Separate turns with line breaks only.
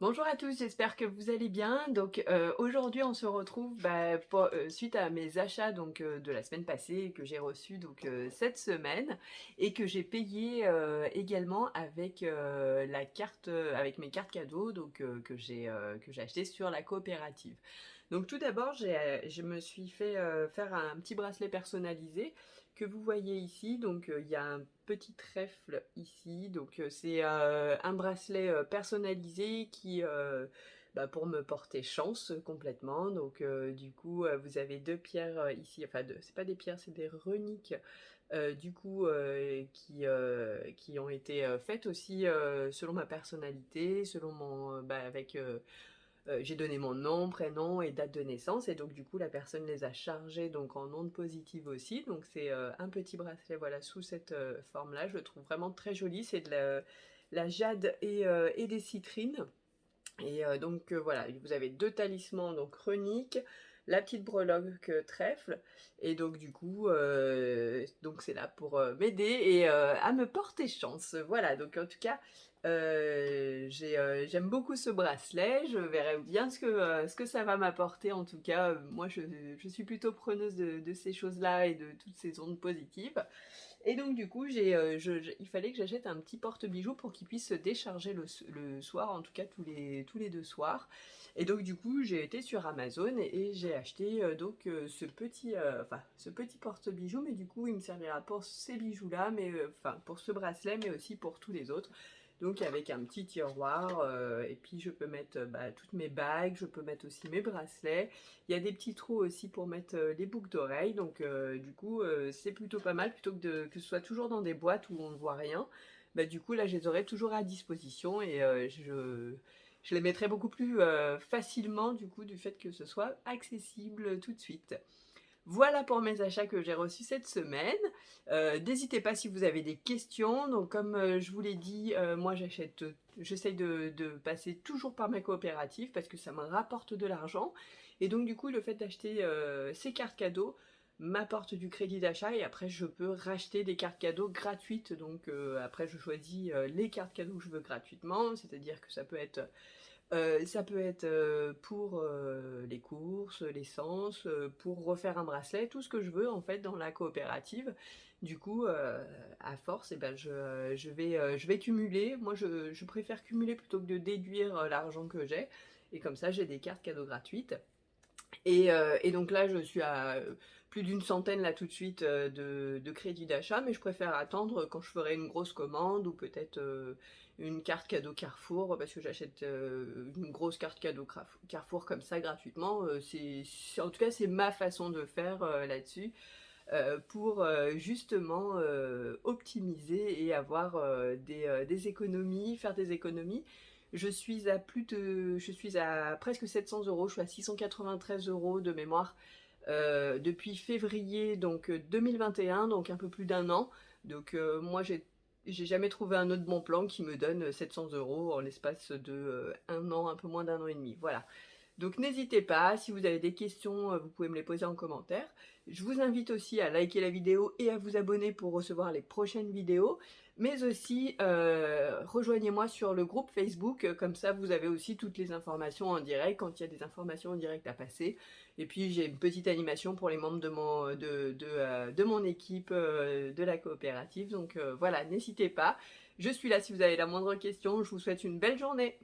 Bonjour à tous, j'espère que vous allez bien. Donc aujourd'hui on se retrouve suite à mes achats de la semaine passée que j'ai reçus cette semaine et que j'ai payé également avec la carte avec mes cartes cadeaux que j'ai acheté sur la coopérative. Donc tout d'abord je me suis fait faire un petit bracelet personnalisé que vous voyez ici. Il y a un petit trèfle ici. C'est un bracelet personnalisé pour me porter chance complètement. Vous avez deux pierres ici. Enfin, c'est pas des pierres, c'est des reliques. Qui ont été faites aussi selon ma personnalité, selon j'ai donné mon nom, prénom et date de naissance et donc du coup la personne les a chargés donc en ondes positives aussi. Donc c'est un petit bracelet voilà sous cette forme-là. Je le trouve vraiment très joli. C'est de la jade et des citrines. Voilà, vous avez deux talismans donc runiques, la petite breloque trèfle, et donc c'est là pour m'aider et à me porter chance. Voilà, donc en tout cas, j'aime beaucoup ce bracelet. Je verrai bien ce que ça va m'apporter. En tout cas, je suis plutôt preneuse de ces choses-là et de toutes ces ondes positives. Et donc du coup, il fallait que j'achète un petit porte-bijoux pour qu'il puisse se décharger le soir, en tout cas tous les deux soirs. Et donc du coup, j'ai été sur Amazon et j'ai acheté ce petit porte-bijoux, mais du coup, il me servira pour ces bijoux-là, pour ce bracelet, mais aussi pour tous les autres. Donc avec un petit tiroir, et puis je peux mettre toutes mes bagues, je peux mettre aussi mes bracelets. Il y a des petits trous aussi pour mettre les boucles d'oreilles, c'est plutôt pas mal, plutôt que ce soit toujours dans des boîtes où on ne voit rien. Du coup là je les aurai toujours à disposition et je les mettrai beaucoup plus facilement du coup du fait que ce soit accessible tout de suite. Voilà pour mes achats que j'ai reçus cette semaine. N'hésitez pas si vous avez des questions. Donc comme je vous l'ai dit, moi j'essaye de passer toujours par ma coopérative parce que ça me rapporte de l'argent. Et donc du coup le fait d'acheter ces cartes cadeaux m'apporte du crédit d'achat et après je peux racheter des cartes cadeaux gratuites. Après je choisis les cartes cadeaux que je veux gratuitement, c'est-à-dire que ça peut être pour les courses, l'essence, pour refaire un bracelet, tout ce que je veux en fait dans la coopérative. Du coup, à force, je vais cumuler. Moi, je préfère cumuler plutôt que de déduire l'argent que j'ai. Et comme ça, j'ai des cartes cadeaux gratuites. Et donc là, je suis à plus d'une centaine là tout de suite de crédits d'achat, mais je préfère attendre quand je ferai une grosse commande ou peut-être une carte cadeau Carrefour parce que j'achète une grosse carte cadeau Carrefour comme ça gratuitement. En tout cas, c'est ma façon de faire là-dessus pour justement optimiser et avoir des économies, faire des économies. Je suis à presque 700 euros, je suis à 693 euros de mémoire depuis février 2021, donc un peu plus d'un an. Moi j'ai jamais trouvé un autre bon plan qui me donne 700 euros en l'espace de un an, un peu moins d'un an et demi. Voilà. Donc n'hésitez pas, si vous avez des questions, vous pouvez me les poser en commentaire. Je vous invite aussi à liker la vidéo et à vous abonner pour recevoir les prochaines vidéos. Mais aussi, rejoignez-moi sur le groupe Facebook, comme ça vous avez aussi toutes les informations en direct, quand il y a des informations en direct à passer. Et puis j'ai une petite animation pour les membres de mon équipe de la coopérative. Voilà, n'hésitez pas. Je suis là si vous avez la moindre question. Je vous souhaite une belle journée.